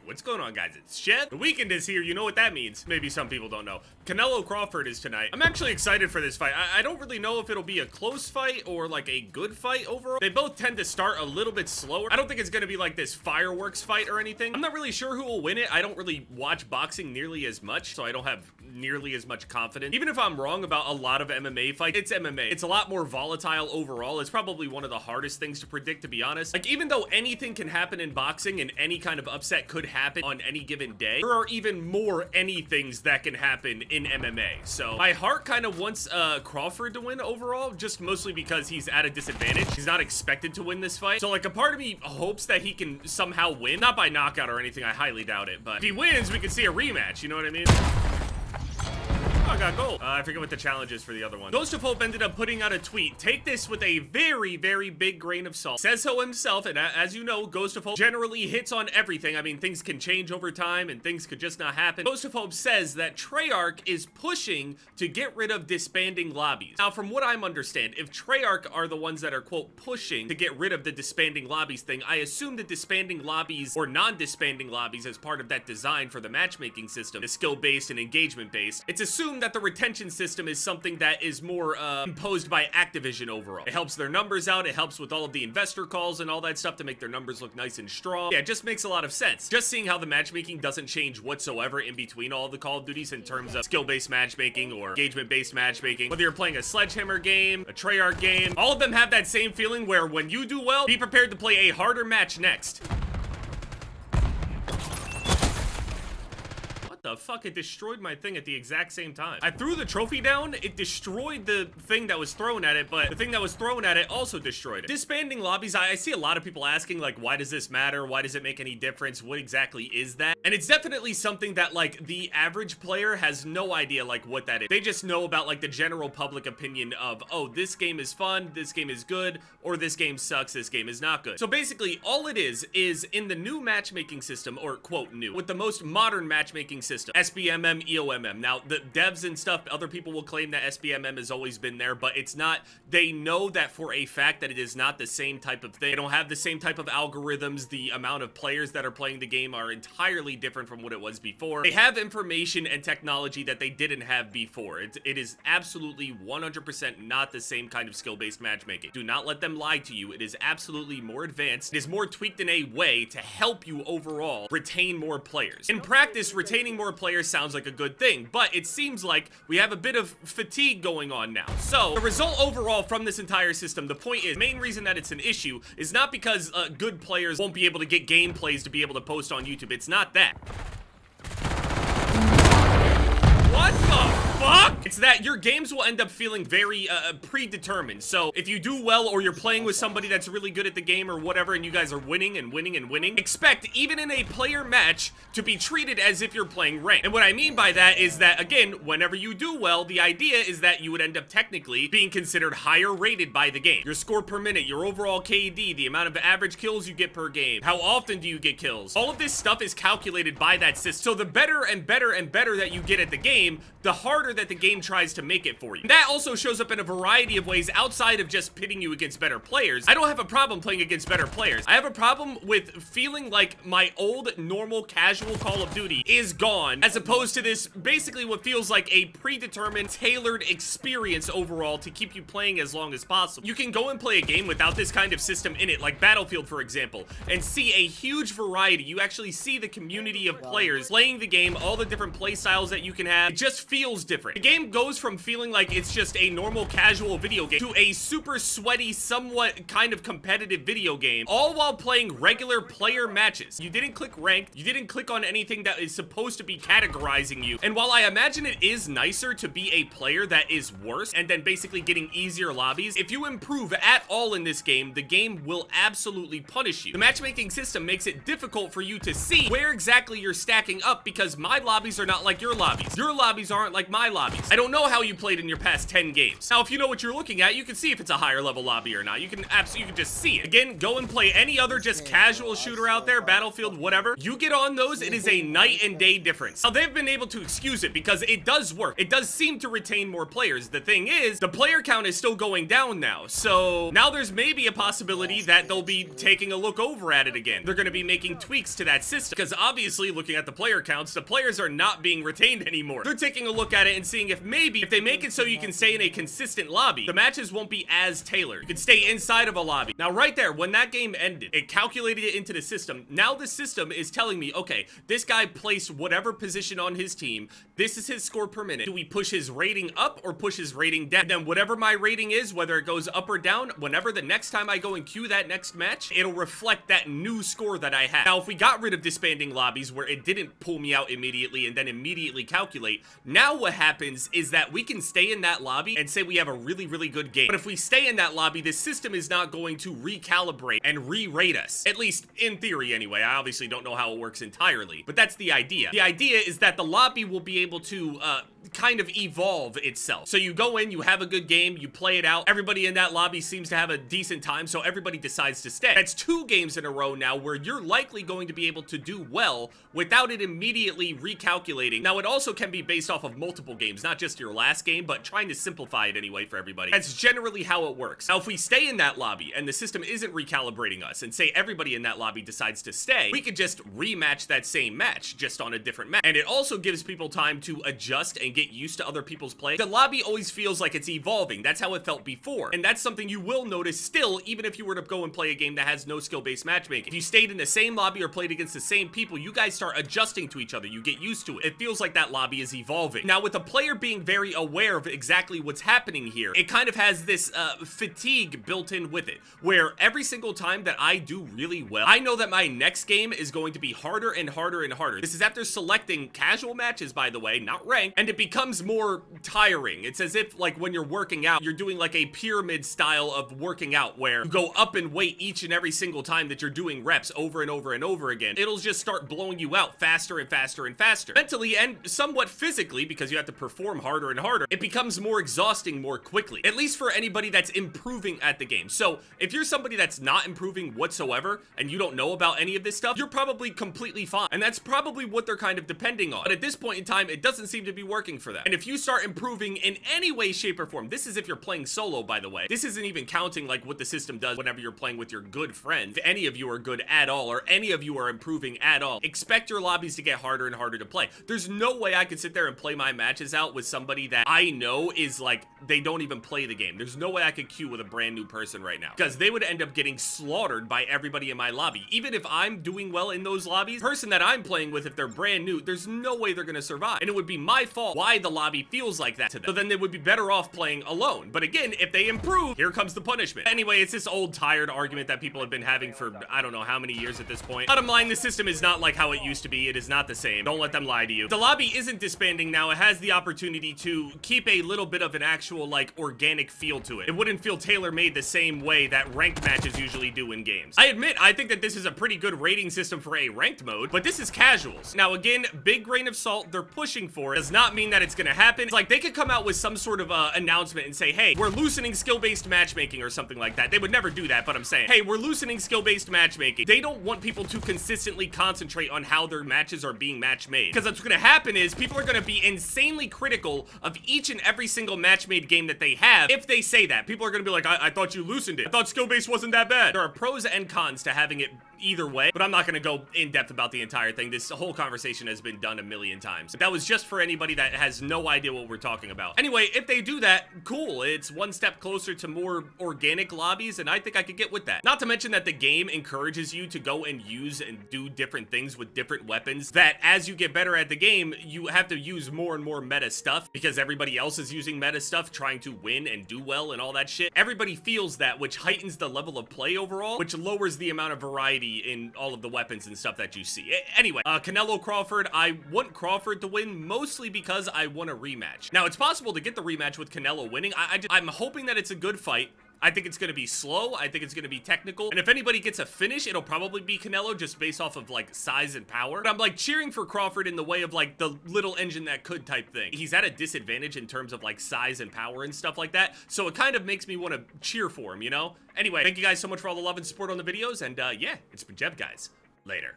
What's going on, guys? It's Shed. The weekend is here. You know what that means. Maybe some people don't know. Canelo Crawford is tonight. I'm actually excited for this fight. I don't really know if it'll be a close fight or like a good fight overall. They both tend to start a little bit slower. I don't think it's going to be like this fireworks fight or anything. I'm not really sure who will win it. I don't really watch boxing nearly as much, so I don't have nearly as much confidence. Even if I'm wrong about a lot of MMA fights, it's MMA. It's a lot more volatile overall. It's probably one of the hardest things to predict, to be honest. Like, even though anything can happen in boxing and any kind of upset could happen on any given day, there are even more anythings that can happen in MMA. So my heart kind of wants Crawford to win overall, just mostly because he's at a disadvantage. He's not expected to win this fight. So like a part of me hopes that he can somehow win, not by knockout or anything. I highly doubt it, but if he wins, we could see a rematch. You know what I mean? Oh, I got gold. I forget what the challenge is for the other one. Ghost of Hope ended up putting out a tweet. Take this with a very, very big grain of salt. Says so himself, and as you know, Ghost of Hope generally hits on everything. I mean, things can change over time, and things could just not happen. Ghost of Hope says that Treyarch is pushing to get rid of disbanding lobbies. Now, from what I'm understand, if Treyarch are the ones that are, quote, pushing to get rid of the disbanding lobbies thing, I assume that disbanding lobbies or non-disbanding lobbies as part of that design for the matchmaking system is skill-based and engagement-based. It's assumed that the retention system is something that is more imposed by Activision overall. It helps their numbers out. It helps with all of the investor calls and all that stuff to make their numbers look nice and strong. Yeah, it just makes a lot of sense. Just seeing how the matchmaking doesn't change whatsoever in between all the Call of Duties in terms of skill-based matchmaking or engagement-based matchmaking. Whether you're playing a Sledgehammer game, a Treyarch game, all of them have that same feeling where when you do well, be prepared to play a harder match next. The fuck, it destroyed my thing at the exact same time. I threw the trophy down, it destroyed the thing that was thrown at it, but the thing that was thrown at it also destroyed it. Disbanding lobbies, I see a lot of people asking, like, why does this matter? Why does it make any difference? What exactly is that? And it's definitely something that, like, the average player has no idea, like, what that is. They just know about, like, the general public opinion of, oh, this game is fun, this game is good, or this game sucks, this game is not good. So basically, all it is in the new matchmaking system, or quote new, with the most modern matchmaking system, SBMM, EOMM. Now, the devs and stuff, other people will claim that SBMM has always been there, but it's not. They know that for a fact that it is not the same type of thing. They don't have the same type of algorithms. The amount of players that are playing the game are entirely different from what it was before. They have information and technology that they didn't have before. It is absolutely 100% not the same kind of skill-based matchmaking. Do not let them lie to you. It is absolutely more advanced. It is more tweaked in a way to help you overall retain more players. In practice, retaining more players sounds like a good thing, but it seems like we have a bit of fatigue going on now. So the result overall from this entire system, the point is, the main reason that it's an issue is not because good players won't be able to get gameplays to be able to post on YouTube. It's not that. What the fuck? It's that your games will end up feeling very predetermined. So if you do well or you're playing with somebody that's really good at the game or whatever and you guys are winning and winning and winning, expect even in a player match to be treated as if you're playing ranked. And what I mean by that is that, again, whenever you do well, the idea is that you would end up technically being considered higher rated by the game. Your score per minute, your overall KD, the amount of average kills you get per game, how often do you get kills. All of this stuff is calculated by that system. So the better and better and better that you get at the game, the harder that the game tries to make it for you. And that also shows up in a variety of ways outside of just pitting you against better players. I don't have a problem playing against better players. I have a problem with feeling like my old, normal, casual Call of Duty is gone, as opposed to this basically what feels like a predetermined, tailored experience overall to keep you playing as long as possible. You can go and play a game without this kind of system in it, like Battlefield, for example, and see a huge variety. You actually see the community of players playing the game, all the different play styles that you can have. It just feels different. The game goes from feeling like it's just a normal casual video game to a super sweaty, somewhat kind of competitive video game, all while playing regular player matches. You didn't click ranked, you didn't click on anything that is supposed to be categorizing you. And while I imagine it is nicer to be a player that is worse and then basically getting easier lobbies, if you improve at all in this game, the game will absolutely punish you. The matchmaking system makes it difficult for you to see where exactly you're stacking up because my lobbies are not like your lobbies. Your lobbies aren't like my my lobbies. I don't know how you played in your past 10 games. Now, if you know what you're looking at, you can see if it's a higher level lobby or not. You can just see it. Again, go and play any other just casual shooter out there, Battlefield, whatever. You get on those, it is a night and day difference. Now, they've been able to excuse it because it does work. It does seem to retain more players. The thing is, the player count is still going down now. So now there's maybe a possibility that they'll be taking a look over at it again. They're going to be making tweaks to that system because obviously looking at the player counts, the players are not being retained anymore. They're taking a look at it and seeing if maybe if they make it so you can stay in a consistent lobby, the matches won't be as tailored. You can stay inside of a lobby. Now right there, when that game ended, it calculated it into the system. Now the system is telling me, okay, this guy placed whatever position on his team. This is his score per minute. Do we push his rating up or push his rating down? And then whatever my rating is, whether it goes up or down, whenever the next time I go and queue that next match, it'll reflect that new score that I have. Now, if we got rid of disbanding lobbies where it didn't pull me out immediately and then immediately calculate, now what happens is that we can stay in that lobby and say we have a really, really good game. But if we stay in that lobby, the system is not going to recalibrate and re-rate us. At least in theory anyway. I obviously don't know how it works entirely, but that's the idea. The idea is that the lobby will be able to kind of evolve itself. So you go in, you have a good game, you play it out, everybody in that lobby seems to have a decent time, so everybody decides to stay. That's 2 games in a row now where you're likely going to be able to do well without it immediately recalculating. Now, it also can be based off of multiple games, not just your last game, but trying to simplify it anyway for everybody. That's generally how it works. Now, if we stay in that lobby and the system isn't recalibrating us and say everybody in that lobby decides to stay, we could just rematch that same match just on a different map. And it also gives people time to adjust and get used to other people's play. The lobby always feels like it's evolving. That's how it felt before. And that's something you will notice still, even if you were to go and play a game that has no skill-based matchmaking. If you stayed in the same lobby or played against the same people, you guys start adjusting to each other. You get used to it. It feels like that lobby is evolving. Now, with a player being very aware of exactly what's happening here, it kind of has this fatigue built in with it, where every single time that I do really well, I know that my next game is going to be harder and harder and harder. This is after selecting casual matches, by the way, not ranked, and it becomes more tiring. It's as if, like, when you're working out, you're doing like a pyramid style of working out where you go up in weight each and every single time that you're doing reps over and over and over again. It'll just start blowing you out faster and faster and faster. Mentally and somewhat physically, because you have to perform harder and harder, it becomes more exhausting more quickly, at least for anybody that's improving at the game. So if you're somebody that's not improving whatsoever and you don't know about any of this stuff, you're probably completely fine. And that's probably what they're kind of depending on. But at this point in time, it doesn't seem to be working for them. And if you start improving in any way, shape, or form, this is if you're playing solo, by the way. This isn't even counting like what the system does whenever you're playing with your good friends. If any of you are good at all, or any of you are improving at all, expect your lobbies to get harder and harder to play. There's no way I could sit there and play my matches out with somebody that I know is like, they don't even play the game. There's no way I could queue with a brand new person right now, because they would end up getting slaughtered by everybody in my lobby. Even if I'm doing well in those lobbies, the person that I'm playing with, if they're brand new, there's no way they're gonna survive. And it would be my fault why the lobby feels like that to them. So then they would be better off playing alone. But again, if they improve, here comes the punishment. Anyway, it's this old tired argument that people have been having for I don't know how many years at this point. Bottom line, the system is not like how it used to be. It is not the same. Don't let them lie to you. The lobby isn't disbanding now. It has the opportunity to keep a little bit of an actual like organic feel to it. It wouldn't feel tailor-made the same way that ranked matches usually do in games. I admit, I think that this is a pretty good rating system for a ranked mode, but this is casuals. Now again, big grain of salt, they're pushing for it. Does not mean that it's gonna happen. It's like they could come out with some sort of announcement and say, hey, we're loosening skill-based matchmaking or something like that. They would never do that, but I'm saying, hey, we're loosening skill-based matchmaking. They don't want people to consistently concentrate on how their matches are being match made, because what's gonna happen is people are gonna be insanely critical of each and every single match-made game that they have. If they say that, people are gonna be like, I thought you loosened it. I thought skill-based wasn't that bad. There are pros and cons to having it either way, but I'm not gonna go in depth about the entire thing. This whole conversation has been done a million times. That was just for anybody that has no idea what we're talking about. Anyway, if they do that, cool. It's one step closer to more organic lobbies, and I think I could get with that. Not to mention that the game encourages you to go and use and do different things with different weapons, that as you get better at the game, you have to use more and more meta stuff because everybody else is using meta stuff, trying to win and do well and all that shit. Everybody feels that, which heightens the level of play overall, which lowers the amount of variety in all of the weapons and stuff that you see. Anyway, Canelo Crawford, I want Crawford to win mostly because I want a rematch. Now, it's possible to get the rematch with Canelo winning. I'm hoping that it's a good fight. I think it's going to be slow. I think it's going to be technical. And if anybody gets a finish, it'll probably be Canelo just based off of like size and power. But I'm like cheering for Crawford in the way of like the little engine that could type thing. He's at a disadvantage in terms of like size and power and stuff like that. So it kind of makes me want to cheer for him, you know? Anyway, thank you guys so much for all the love and support on the videos. And yeah, it's been Jeb, guys. Later.